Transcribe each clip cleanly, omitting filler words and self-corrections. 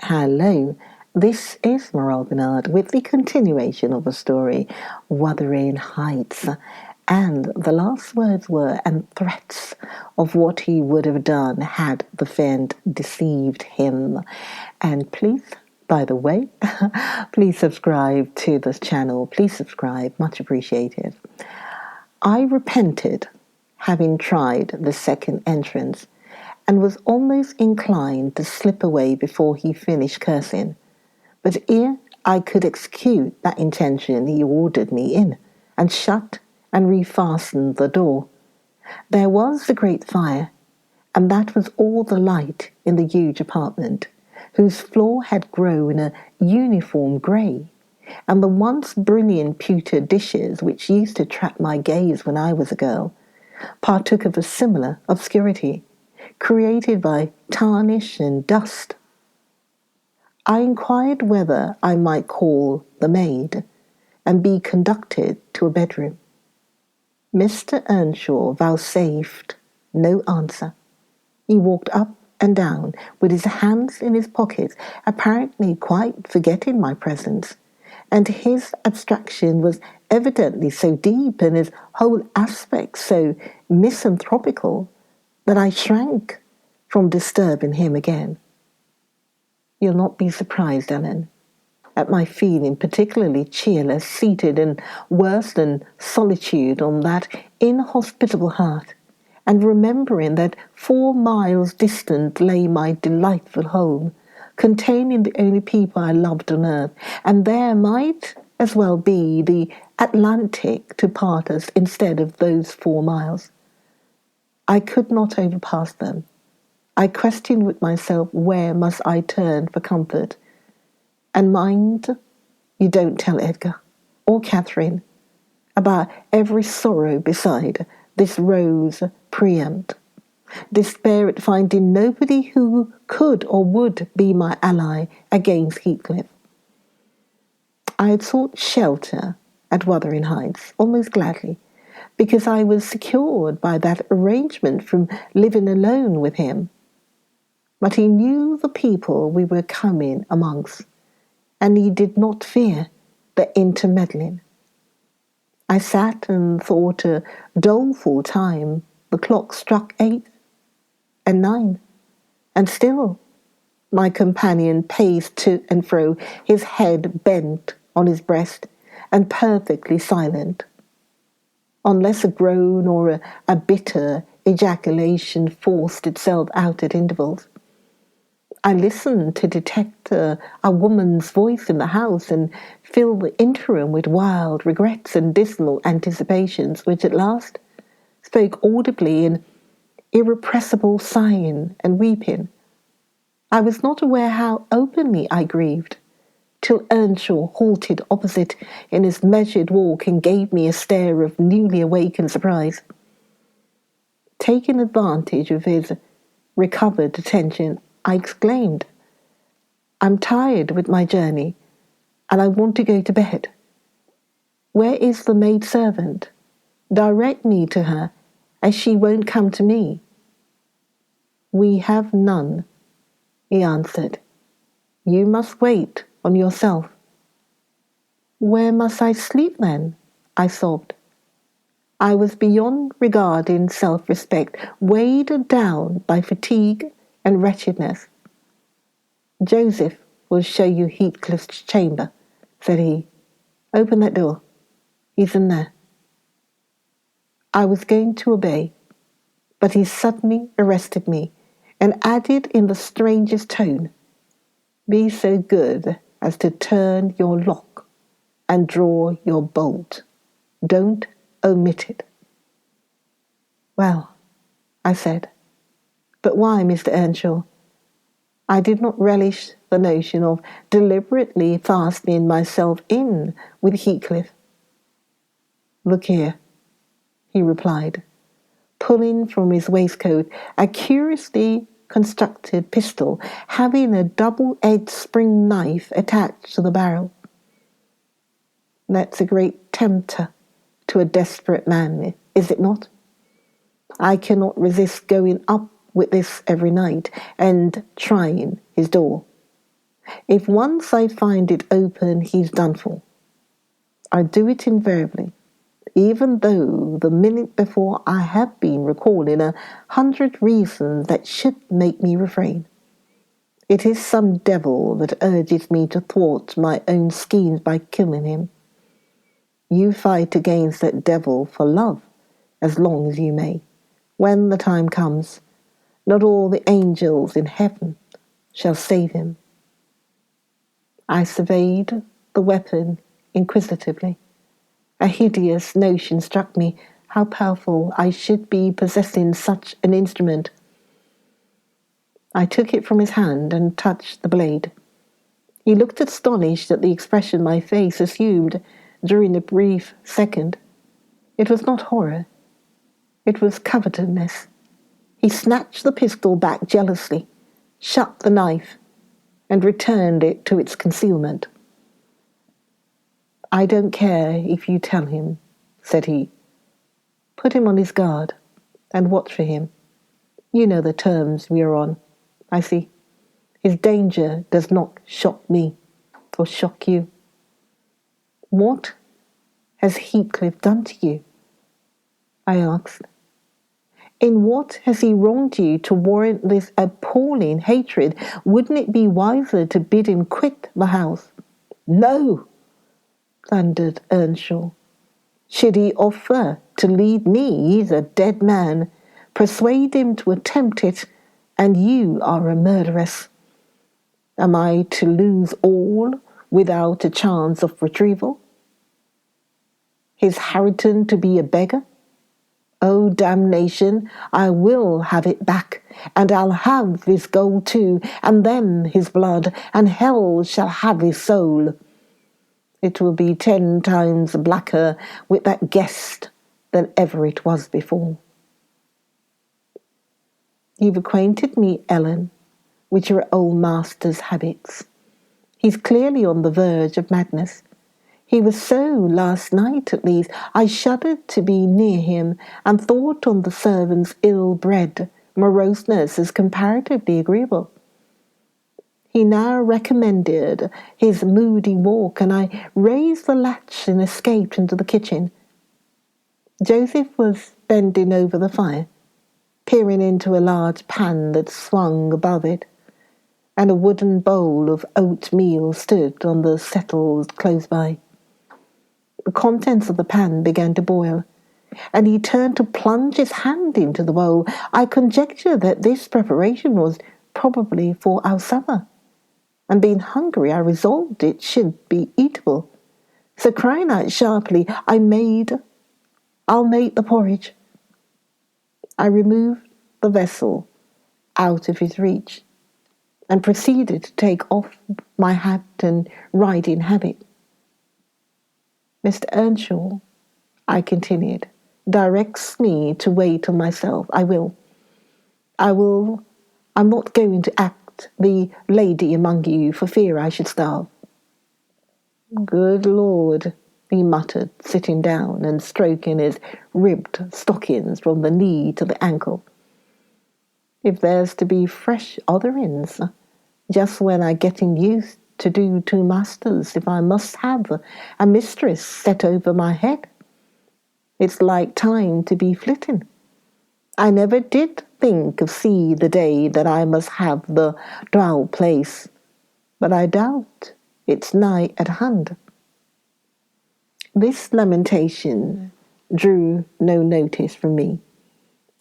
Hello, this is Morale Bernard with the continuation of the story Wuthering Heights. And the last words were, and threats of what he would have done had the fiend deceived him. And please, by the way, please subscribe to this channel. Please subscribe, much appreciated. I repented having tried the second entrance and was almost inclined to slip away before he finished cursing. But ere I could execute that intention, he ordered me in, and shut and refastened the door. There was the great fire, and that was all the light in the huge apartment, whose floor had grown a uniform grey, and the once brilliant pewter dishes which used to trap my gaze when I was a girl partook of a similar obscurity, created by tarnish and dust. I inquired whether I might call the maid and be conducted to a bedroom. Mr. Earnshaw vouchsafed no answer. He walked up and down with his hands in his pockets, apparently quite forgetting my presence, and his abstraction was evidently so deep and his whole aspect so misanthropical that I shrank from disturbing him again. You'll not be surprised, Ellen, at my feeling particularly cheerless, seated in worse than solitude on that inhospitable hearth, and remembering that 4 miles distant lay my delightful home, containing the only people I loved on earth, and there might as well be the Atlantic to part us instead of those 4 miles. I could not overpass them. I questioned with myself, where must I turn for comfort? And mind, you don't tell Edgar or Catherine about every sorrow beside this rose preempt. Despair at finding nobody who could or would be my ally against Heathcliff. I had sought shelter at Wuthering Heights almost gladly, because I was secured by that arrangement from living alone with him. But he knew the people we were coming amongst, and he did not fear the intermeddling. I sat and thought a doleful time. The clock struck 8 and 9, and still my companion paced to and fro, his head bent on his breast, and perfectly silent, unless a groan or a bitter ejaculation forced itself out at intervals. I listened to detect a woman's voice in the house and filled the interim with wild regrets and dismal anticipations, which at last spoke audibly in irrepressible sighing and weeping. I was not aware how openly I grieved, till Earnshaw halted opposite in his measured walk and gave me a stare of newly awakened surprise. Taking advantage of his recovered attention, I exclaimed, "I'm tired with my journey, and I want to go to bed. Where is the maidservant? Direct me to her, as she won't come to me." "We have none," he answered. "You must wait on yourself." "Where must I sleep then?" I sobbed. I was beyond regarding self-respect, weighed down by fatigue and wretchedness. "Joseph will show you Heathcliff's chamber," said he. "Open that door. He's in there." I was going to obey, but he suddenly arrested me and added in the strangest tone, "Be so good as to turn your lock and draw your bolt. Don't omit it." "Well," I said, "but why, Mr. Earnshaw?" I did not relish the notion of deliberately fastening myself in with Heathcliff. "Look here," he replied, pulling from his waistcoat a curiously constructed pistol having a double-edged spring knife attached to the barrel. "That's a great tempter to a desperate man, is it not? I cannot resist going up with this every night and trying his door. If once I find it open, he's done for. I do it invariably, even though the minute before I have been recalling 100 reasons that should make me refrain. It is some devil that urges me to thwart my own schemes by killing him. You fight against that devil for love as long as you may. When the time comes, not all the angels in heaven shall save him. I surveyed the weapon inquisitively. A hideous notion struck me how powerful I should be possessing such an instrument. I took it from his hand and touched the blade. He looked astonished at the expression my face assumed during a brief second. It was not horror. It was covetousness. He snatched the pistol back jealously, shut the knife, and returned it to its concealment. I don't care if you tell him, said he. Put him on his guard and watch for him. You know the terms we are on. I see. His danger does not shock me or shock you. What has Heathcliff done to you? I asked. In what has he wronged you to warrant this appalling hatred? Wouldn't it be wiser to bid him quit the house? No, thundered Earnshaw. Should he offer to leave me, he's a dead man. Persuade him to attempt it, and you are a murderess. Am I to lose all without a chance of retrieval? Is Harrington to be a beggar? Oh, damnation, I will have it back, and I'll have his gold too, and then his blood, and hell shall have his soul. It will be 10 times blacker with that guest than ever it was before. You've acquainted me, Ellen, with your old master's habits. He's clearly on the verge of madness. He was so last night, at least. I shuddered to be near him, and thought on the servant's ill-bred moroseness as comparatively agreeable. He now recommenced his moody walk, and I raised the latch and escaped into the kitchen. Joseph was bending over the fire, peering into a large pan that swung above it, and a wooden bowl of oatmeal stood on the settle close by. The contents of the pan began to boil, and he turned to plunge his hand into the bowl. I conjectured that this preparation was probably for our supper, and being hungry, I resolved it should be eatable. So crying out sharply, I'll make the porridge. I removed the vessel out of his reach, and proceeded to take off my hat and riding habit. Mr. Earnshaw, I continued, directs me to wait on myself. I will. I'm not going to act the lady among you for fear I should starve. Good Lord, he muttered, sitting down and stroking his ribbed stockings from the knee to the ankle. If there's to be fresh otherings, just when I getting used to do 2 masters, if I must have a mistress set over my head, it's like time to be flitting. I never did think of see the day that I must have the dull place, but I doubt it's nigh at hand. This lamentation drew no notice from me.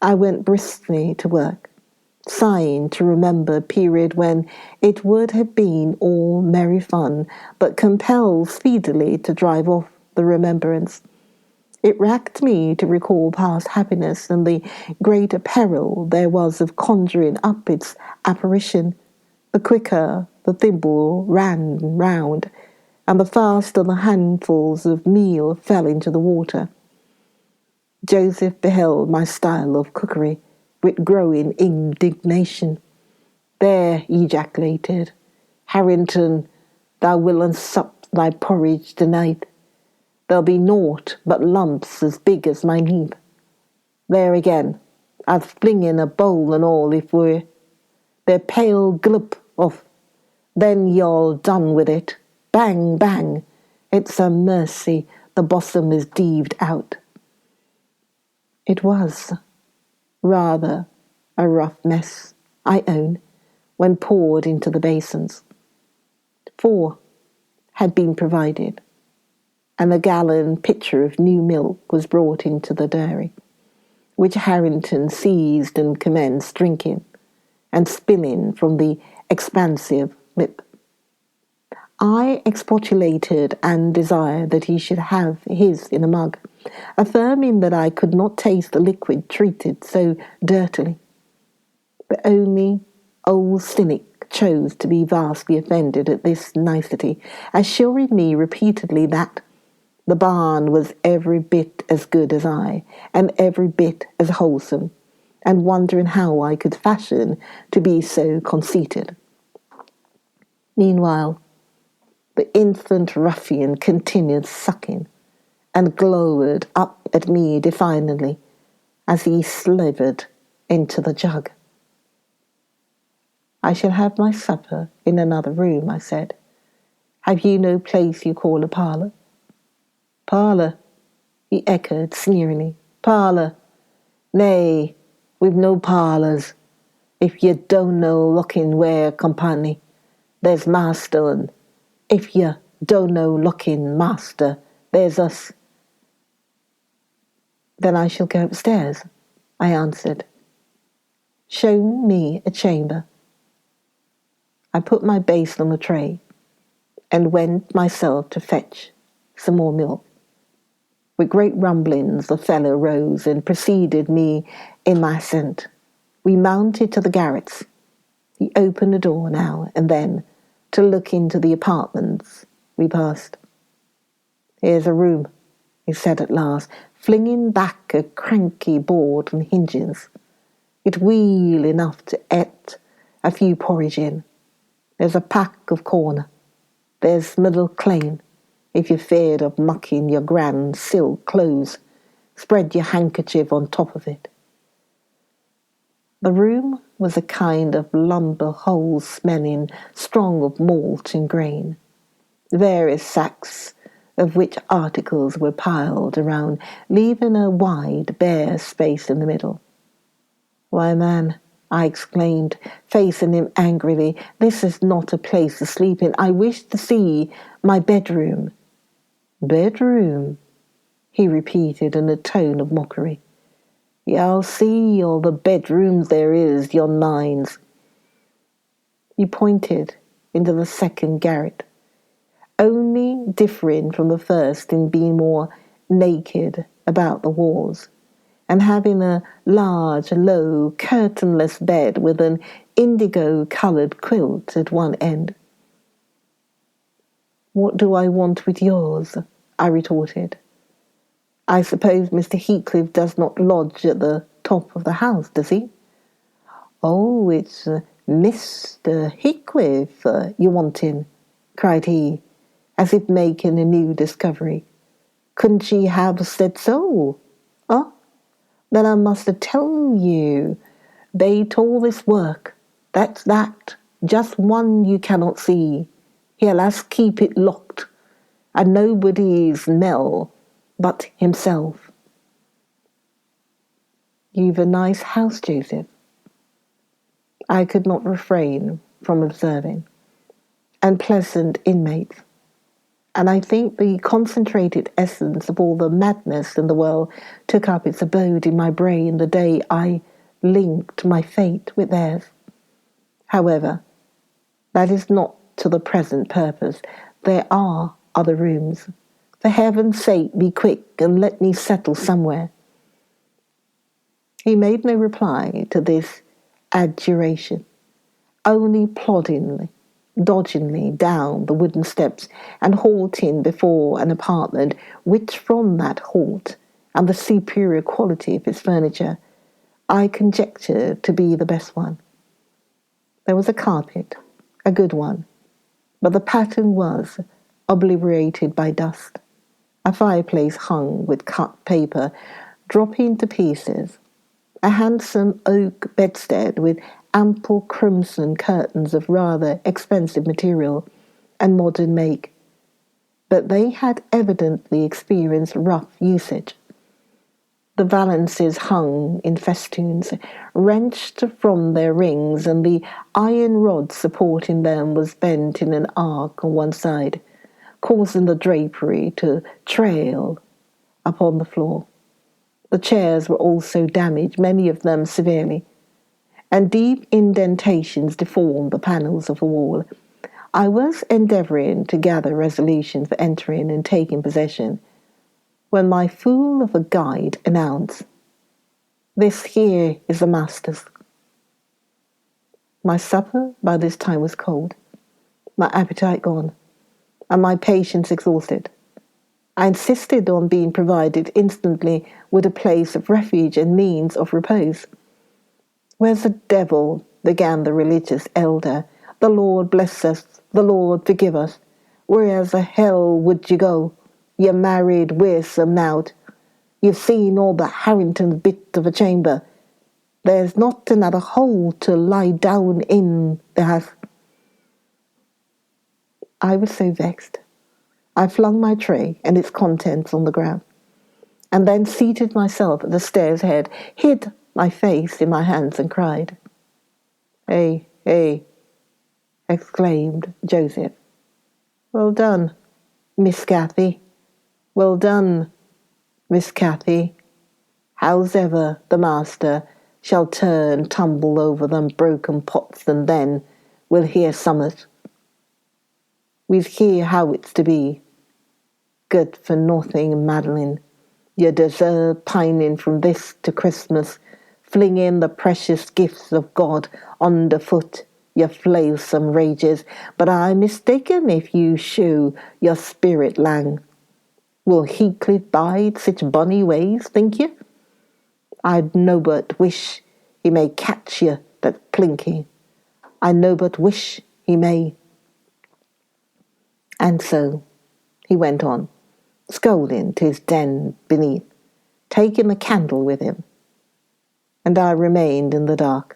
I went briskly to work, sighing to remember a period when it would have been all merry fun, but compelled speedily to drive off the remembrance. It racked me to recall past happiness and the greater peril there was of conjuring up its apparition. The quicker the thimble ran round, and the faster the handfuls of meal fell into the water. Joseph beheld my style of cookery with growing indignation. There, he ejaculated, Harrington, thou wilt sup thy porridge tonight. There'll be naught but lumps as big as mine heap. There again, I'd fling in a bowl and all if they're pale glip off. Then you're done with it. Bang, bang. It's a mercy the bottom is deeved out. It was rather a rough mess, I own, when poured into the basins. 4 had been provided, and a gallon pitcher of new milk was brought into the dairy, which Harrington seized and commenced drinking and spilling from the expansive lip. I expostulated and desired that he should have his in a mug, affirming that I could not taste the liquid treated so dirtily. But only old cynic chose to be vastly offended at this nicety, assuring me repeatedly that the barn was every bit as good as I, and every bit as wholesome, and wondering how I could fashion to be so conceited. Meanwhile, the infant ruffian continued sucking, and glowered up at me defiantly as he slivered into the jug. I shall have my supper in another room, I said. Have you no place you call a parlour? Parlour, he echoed sneeringly. Parlour. Nay, we've no parlours. If you don't know looking where company, there's master, and if you don't know looking master, there's us. Then I shall go upstairs, I answered. Show me a chamber. I put my basin on the tray and went myself to fetch some more milk. With great rumblings, the fellow rose and preceded me in my ascent. We mounted to the garrets. He opened the door now and then to look into the apartments we passed. Here's a room, he said at last, flinging back a cranky board on hinges. It wheel enough to et a few porridge in. There's a pack of corn. There's middle clane. If you're feared of mucking your grand silk clothes, spread your handkerchief on top of it. The room was a kind of lumber hole smelling strong of malt and grain. Various sacks of which articles were piled around, leaving a wide, bare space in the middle. Why, man, I exclaimed, facing him angrily, this is not a place to sleep in. I wish to see my bedroom. Bedroom, he repeated in a tone of mockery. Y'all see all the bedrooms there is, yon nines. He pointed into the second garret, only differing from the first in being more naked about the walls, and having a large, low, curtainless bed with an indigo-coloured quilt at one end. What do I want with yours? I retorted. I suppose Mr. Heathcliff does not lodge at the top of the house, does he? Oh, it's Mr. Heathcliff you're wanting, cried he, as if making a new discovery. Couldn't she have said so? Oh, then I must tell you, they'd all this work. That's that, just one you cannot see. He'll ask keep it locked, and nobody's knell but himself. You've a nice house, Joseph. I could not refrain from observing. And pleasant inmates. And I think the concentrated essence of all the madness in the world took up its abode in my brain the day I linked my fate with theirs. However, that is not to the present purpose. There are other rooms. For heaven's sake, be quick and let me settle somewhere. He made no reply to this adjuration, only ploddingly, dodgingly down the wooden steps and halting before an apartment which from that halt and the superior quality of its furniture I conjectured to be the best one. There was a carpet, a good one, but the pattern was obliterated by dust. A fireplace hung with cut paper dropping to pieces. A handsome oak bedstead with ample crimson curtains of rather expensive material and modern make, but they had evidently experienced rough usage. The valances hung in festoons, wrenched from their rings, and the iron rod supporting them was bent in an arc on one side, causing the drapery to trail upon the floor. The chairs were also damaged, many of them severely, and deep indentations deformed the panels of the wall. I was endeavouring to gather resolution for entering and taking possession, when my fool of a guide announced, "This here is the master's." My supper by this time was cold, my appetite gone, and my patience exhausted. I insisted on being provided instantly with a place of refuge and means of repose. "Where's the devil?" began the religious elder. "The Lord bless us, the Lord forgive us. Whereas the hell would you go? You married wearsome nout. You've seen all the Harrington's bit of a chamber. There's not another hole to lie down in the house." I was so vexed. I flung my tray and its contents on the ground, and then seated myself at the stairs head, hid my face in my hands, and cried. "Hey, hey," exclaimed Joseph. "Well done, Miss Cathy. Well done, Miss Cathy. Hows'ever the master shall turn tumble over them broken pots, and then we'll hear summat. We'll hear how it's to be. Good for nothing, Madeline. You deserve pining from this to Christmas, flinging the precious gifts of God underfoot, you flailsome rages. But I'm mistaken if you shew your spirit lang. Will Heathcliff bide such bonny ways, think you? I'd no but wish he may catch you that plinky. I no but wish he may." And so he went on, scolding to his den beneath, taking the candle with him, and I remained in the dark.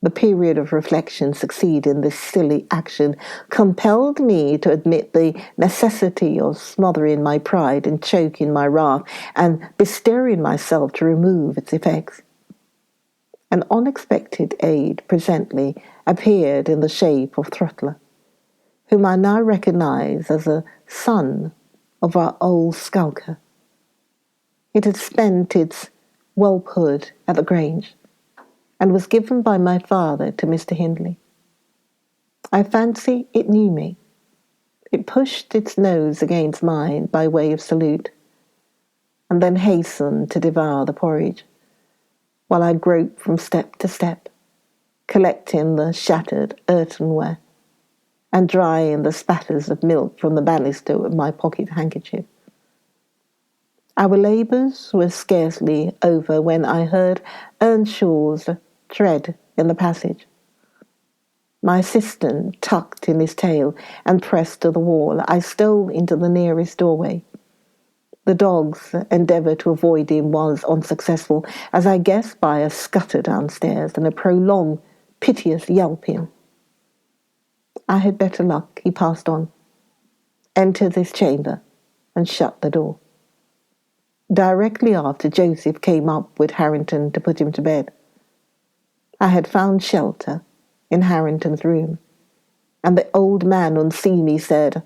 The period of reflection succeeding this silly action compelled me to admit the necessity of smothering my pride and choking my wrath, and bestirring myself to remove its effects. An unexpected aid presently appeared in the shape of Throttler, whom I now recognized as a son of our old skulker. It had spent its whelphood at the Grange, and was given by my father to Mr. Hindley. I fancy it knew me. It pushed its nose against mine by way of salute, and then hastened to devour the porridge, while I groped from step to step, collecting the shattered earthenware, and drying the spatters of milk from the banister with my pocket handkerchief. Our labours were scarcely over when I heard Earnshaw's tread in the passage. My assistant tucked in his tail and pressed to the wall. I stole into the nearest doorway. The dog's endeavour to avoid him was unsuccessful, as I guessed by a scutter downstairs and a prolonged, piteous yelping. I had better luck, he passed on, entered his chamber, and shut the door. Directly after, Joseph came up with Harrington to put him to bed. I had found shelter in Harrington's room, and the old man on seeing me said,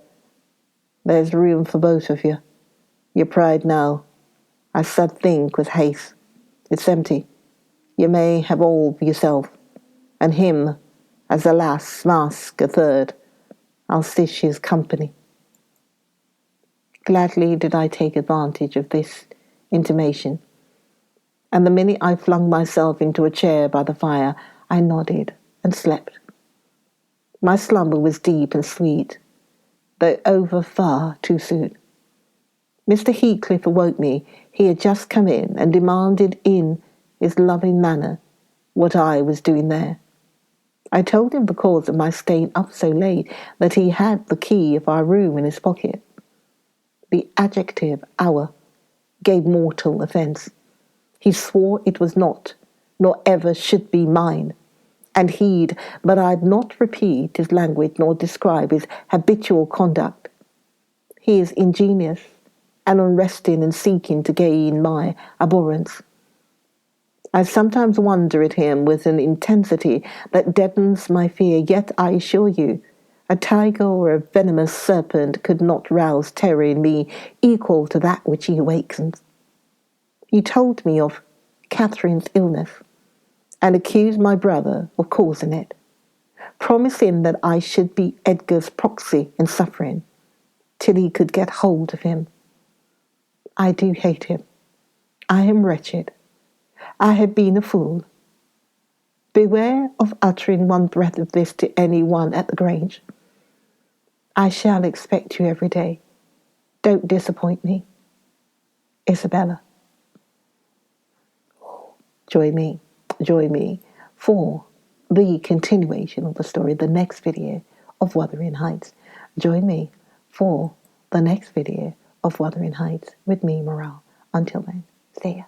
"There's room for both of you. Your pride now, I should think, with haste. It's empty. You may have all for yourself, and him, as the last mask a third. I'll stitch his company." Gladly did I take advantage of this intimation, and the minute I flung myself into a chair by the fire, I nodded and slept. My slumber was deep and sweet, though over far too soon. Mr. Heathcliff awoke me. He had just come in, and demanded in his loving manner what I was doing there. I told him the cause of my staying up so late, that he had the key of our room in his pocket. The adjective "our" gave mortal offence. He swore it was not, nor ever should be mine. and heed, but I'd not repeat his language nor describe his habitual conduct. He is ingenious and unresting in seeking to gain my abhorrence. I sometimes wonder at him with an intensity that deadens my fear, yet I assure you, a tiger or a venomous serpent could not rouse terror in me equal to that which he awakens. He told me of Catherine's illness and accused my brother of causing it, promising that I should be Edgar's proxy in suffering till he could get hold of him. I do hate him. I am wretched. I have been a fool. Beware of uttering one breath of this to any one at the Grange. I shall expect you every day. Don't disappoint me. Isabella. Join me for the continuation of the story, the next video of Wuthering Heights. Join me for the next video of Wuthering Heights with me, Morale. Until then, see ya.